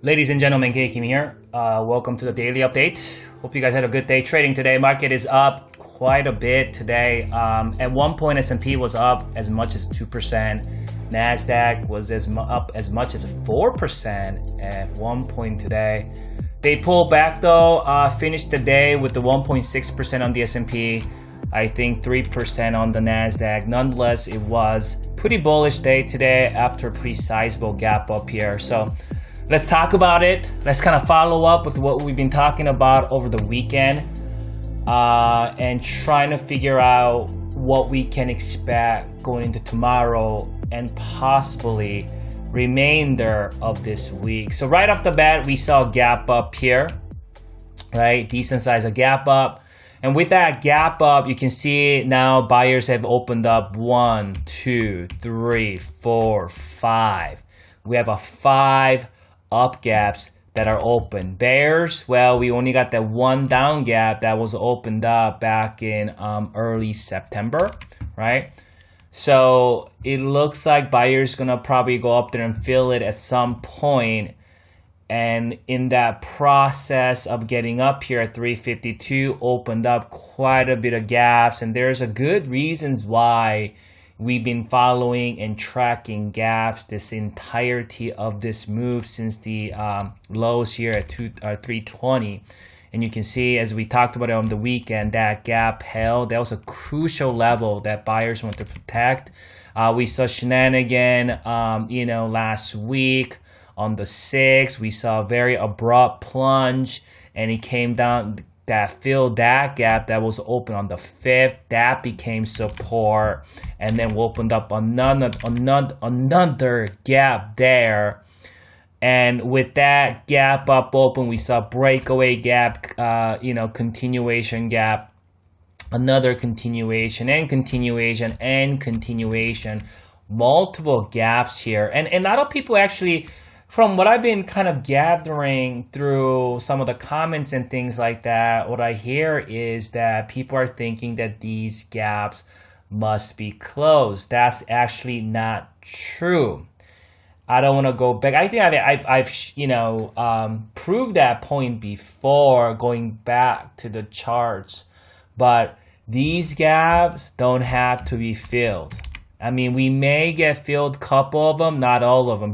Ladies and gentlemen, Kim here. Welcome to the daily update. Hope you guys had a good day trading today. Market is up quite a bit today. At one point, S&P was up as much as 2%. NASDAQ was up as much as 4% at one point today. They pulled back though, finished the day with the 1.6% on the S&P. I think 3% on the NASDAQ. Nonetheless, it was pretty bullish day today after a pretty sizable gap up here. So let's talk about it. Let's kind of follow up with what we've been talking about over the weekend and trying to figure out what we can expect going into tomorrow and possibly remainder of this week. So right off the bat, we saw a gap up here, right? Decent size of gap up. And with that gap up, you can see now buyers have opened up 1, 2, 3, 4, 5. We have a 5 up gaps that are open. Bears, well, we only got that one down gap that was opened up back in early September, right? So it looks like buyers gonna probably go up there and fill it at some point. And in that process of getting up here at 352, opened up quite a bit of gaps. And there's a good reasons why we've been following and tracking gaps this entirety of this move since the lows here at 320. And you can see, as we talked about it on the weekend, that gap held. That was a crucial level that buyers want to protect. We saw shenanigan, last week. On the 6th, we saw a very abrupt plunge, and it came down, that filled that gap that was open on the 5th. That became support, and then we opened up another gap there. And with that gap up open, we saw breakaway gap, continuation gap, another continuation, and continuation, and continuation. Multiple gaps here. And a lot of people actually, from what I've been kind of gathering through some of the comments and things like that, what I hear is that people are thinking that these gaps must be closed. That's actually not true. I don't want to go back. I think I've proved that point before going back to the charts, but these gaps don't have to be filled. I mean, we may get filled, couple of them, not all of them.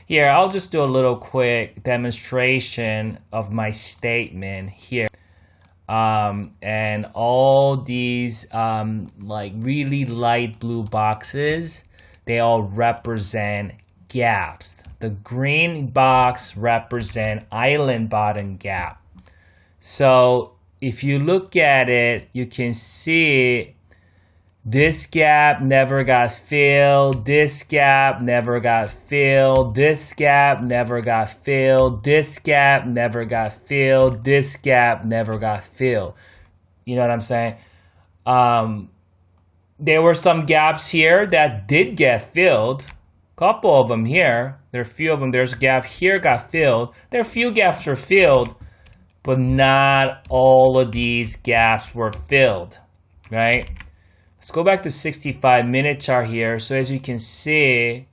Here, I'll just do a little quick demonstration of my statement here. And all these really light blue boxes, they all represent gaps. The green box represent island bottom gap. So if you look at it, you can see this gap never got filled, this gap never got filled, this gap never got filled, this gap never got filled, this gap never got filled. You know what I'm saying? There were some gaps here that did get filled. Couple of them here. There are a few of them. There's a gap here got filled. There are a few gaps were filled, but not all of these gaps were filled, right? Let's go back to 65-minute chart here. So as you can see,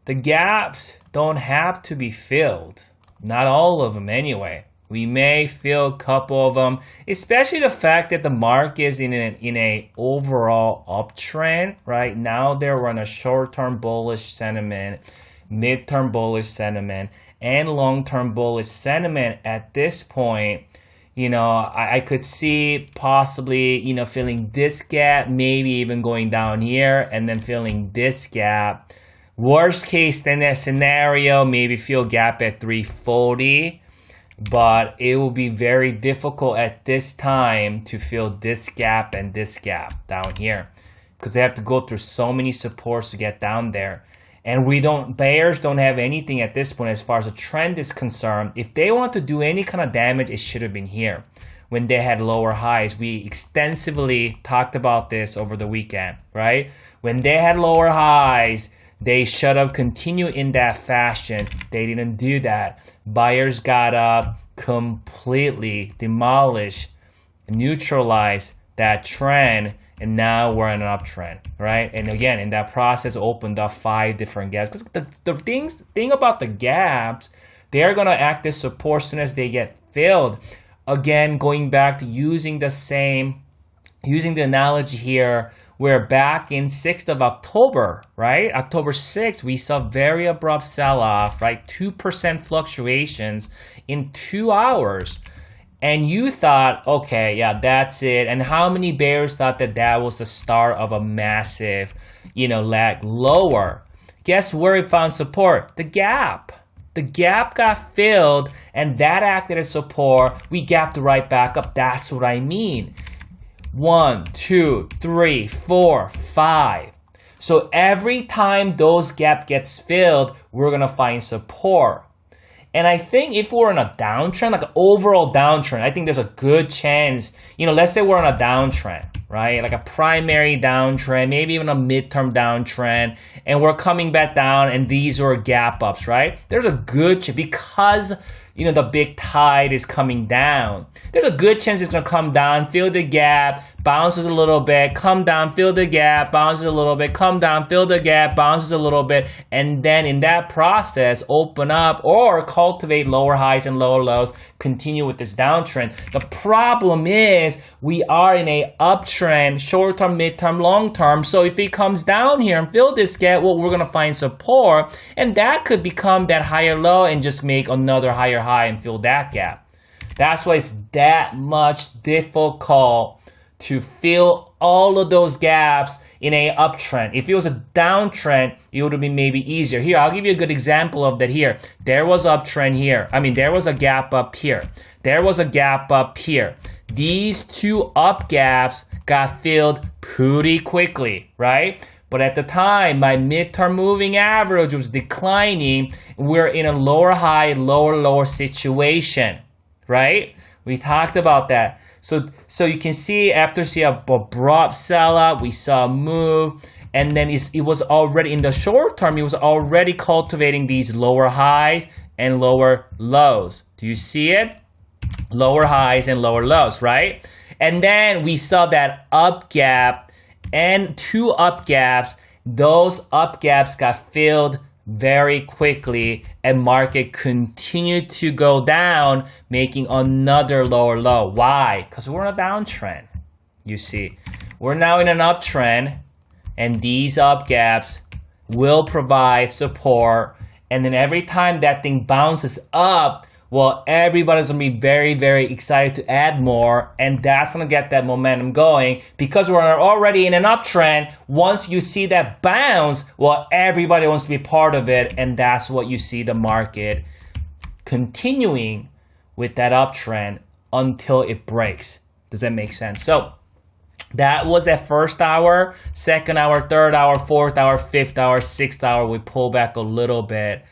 the gaps don't have to be filled. Not all of them anyway. We may fill a couple of them, especially the fact that the market is in a overall uptrend. Right now, we're on a short-term bullish sentiment, mid-term bullish sentiment, and long-term bullish sentiment at this point. I could see possibly, filling this gap, maybe even going down here and then filling this gap. Worst case scenario, maybe fill gap at 340, but it will be very difficult at this time to fill this gap and this gap down here because they have to go through so many supports to get down there. And bears don't have anything at this point as far as the trend is concerned. If they want to do any kind of damage, it should have been here when they had lower highs. We extensively talked about this over the weekend, right? When they had lower highs, they should have continued in that fashion. They didn't do that. Buyers got up, completely demolished, neutralized that trend, and now we're in an uptrend, right? And again, in that process, opened up 5 different gaps. Because the thing about the gaps they're gonna act as support as soon as they get filled. Again, going back to using the analogy here, where back in 6th of October, right? October 6th, we saw very abrupt sell-off, right? 2% fluctuations in 2 hours. And you thought, okay, yeah, that's it. And how many bears thought that that was the start of a massive, leg lower? Guess where it found support? The gap. The gap got filled, and that acted as support. We gapped right back up. That's what I mean. 1, 2, 3, 4, 5. So every time those gap gets filled, we're gonna find support. And I think if we're in a downtrend, like an overall downtrend, I think there's a good chance, let's say we're on a downtrend, right? Like a primary downtrend, maybe even a midterm downtrend, and we're coming back down, and these are gap ups, right? There's a good chance, because the big tide is coming down. There's a good chance it's going to come down, fill the gap, bounces a little bit, come down, fill the gap, bounces a little bit, come down, fill the gap, bounces a little bit, and then in that process, open up or cultivate lower highs and lower lows, continue with this downtrend. The problem is we are in a uptrend, short term, midterm, long term. So if it comes down here and fill this gap, well, we're going to find support, and that could become that higher low and just make another higher high and fill that gap. That's why it's that much difficult to fill all of those gaps in a uptrend. If it was a downtrend, it would have been maybe easier. Here, I'll give you a good example of that here. There was uptrend here. There was a gap up here. There was a gap up here. These two up gaps got filled pretty quickly, right? But at the time, my midterm moving average was declining. We're in a lower high, lower lower situation, right? We talked about that. So you can see after a abrupt sell-up, we saw a move, and then it was already in the short term, it was already cultivating these lower highs and lower lows. Do you see it? Lower highs and lower lows, right? And then we saw that up gap and two up gaps. Those up gaps got filled very quickly, and market continued to go down, making another lower low. Why? Because we're in a downtrend. You see, we're now in an uptrend, and these up gaps will provide support. And then every time that thing bounces up, well, everybody's going to be very, very excited to add more, and that's going to get that momentum going because we're already in an uptrend. Once you see that bounce, well, everybody wants to be part of it, and that's what you see the market continuing with that uptrend until it breaks. Does that make sense? So that was that first hour, second hour, third hour, fourth hour, fifth hour, sixth hour. We pull back a little bit.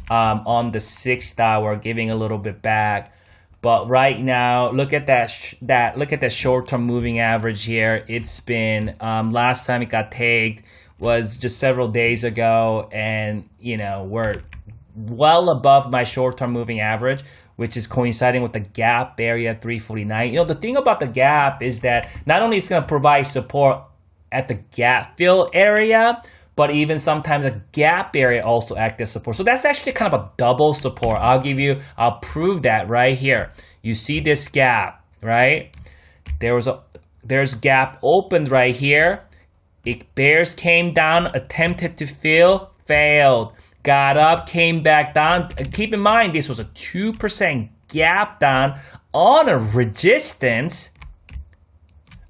On the 6th hour, giving a little bit back, but right now, look at that. Look at that short-term moving average here. It's been last time it got tagged was just several days ago, and we're well above my short-term moving average, which is coinciding with the gap area at 349. The thing about the gap is that not only it's going to provide support at the gap fill area, but even sometimes a gap area also acts as support. So that's actually kind of a double support. I'll prove that right here. You see this gap, right? There's gap opened right here. Bears came down, attempted to fill, failed. Got up, came back down. Keep in mind, this was a 2% gap down on a resistance.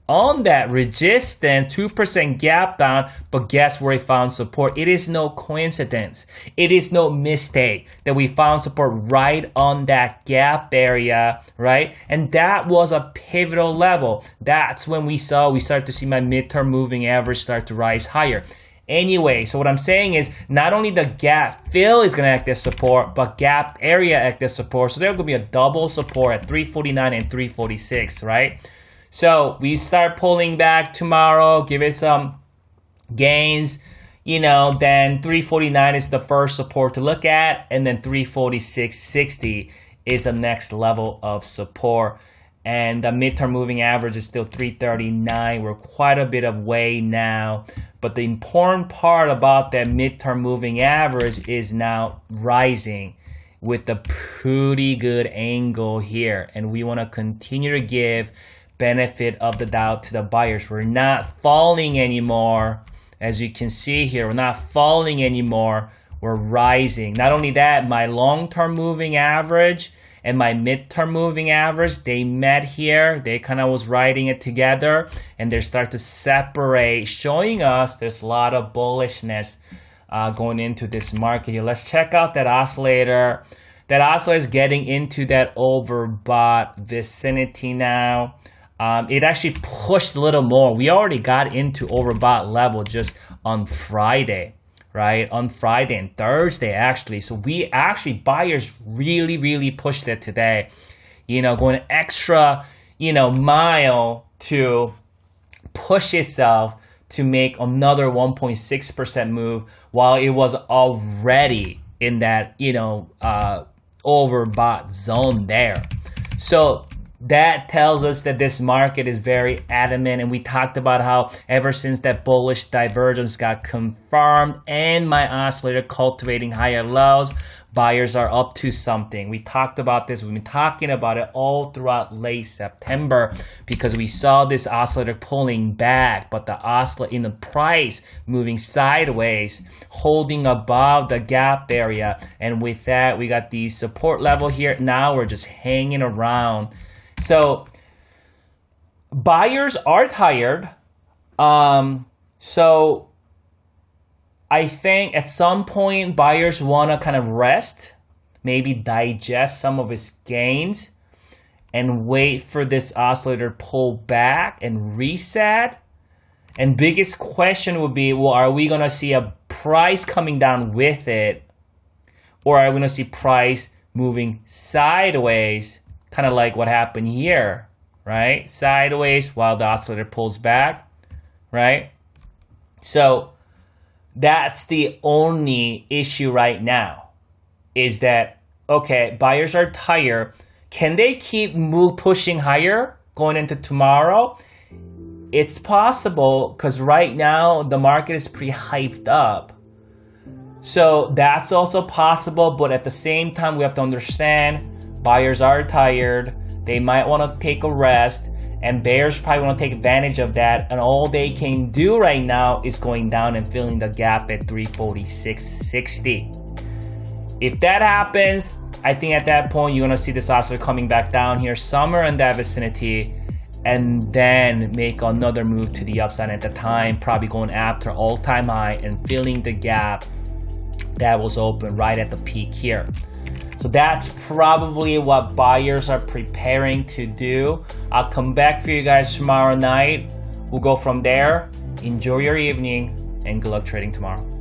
On that resistance, 2% gap down, but guess where it found support? It is no coincidence. It is no mistake that we found support right on that gap area, right? And that was a pivotal level. That's when we started to see my midterm moving average start to rise higher. Anyway, so what I'm saying is not only the gap fill is going to act as support, but gap area act as support. So there's going to be a double support at 349 and 346, right? So we start pulling back tomorrow, give it some gains, then 349 is the first support to look at, and then 346.60 is the next level of support. And the midterm moving average is still 339. We're quite a bit of way now. But the important part about that midterm moving average is now rising. with a pretty good angle here, and we want to continue to give benefit of the doubt to the buyers. We're not falling anymore. As you can see here, we're not falling anymore. We're rising. Not only that, my long-term moving average and my mid-term moving average, they met here. They kind of was riding it together, and they start to separate, showing us there's a lot of bullishness going into this market here. Let's check out that oscillator. That oscillator is getting into that overbought vicinity now. It actually pushed a little more. We already got into overbought level just on Friday, right? On Friday and Thursday, actually. So we actually, buyers really pushed it today. You know, going extra, mile to push itself to make another 1.6% move while it was already in that, overbought zone there. So that tells us that this market is very adamant, and we talked about how ever since that bullish divergence got confirmed and my oscillator cultivating higher lows, buyers are up to something. We talked about this. We've been talking about it all throughout late September because we saw this oscillator pulling back, but the oscillator in the price moving sideways, holding above the gap area. And with that, we got the support level here. Now we're just hanging around. So buyers are tired. So I think at some point buyers want to kind of rest, maybe digest some of its gains and wait for this oscillator pull back and reset. And biggest question would be, well, are we going to see a price coming down with it? Or are we going to see price moving sideways? Kind of like what happened here, right? Sideways while the oscillator pulls back, right? So that's the only issue right now is that, okay, buyers are tired. Can they keep pushing higher going into tomorrow? It's possible because right now the market is pretty hyped up. So that's also possible, but at the same time, we have to understand buyers are tired. They might want to take a rest, and bears probably want to take advantage of that. And all they can do right now is going down and filling the gap at 346.60. If that happens, I think at that point you're going to see this oscillator coming back down here somewhere in that vicinity, and then make another move to the upside at the time, probably going after all-time high and filling the gap that was open right at the peak here. So that's probably what buyers are preparing to do. I'll come back for you guys tomorrow night. We'll go from there. Enjoy your evening and good luck trading tomorrow.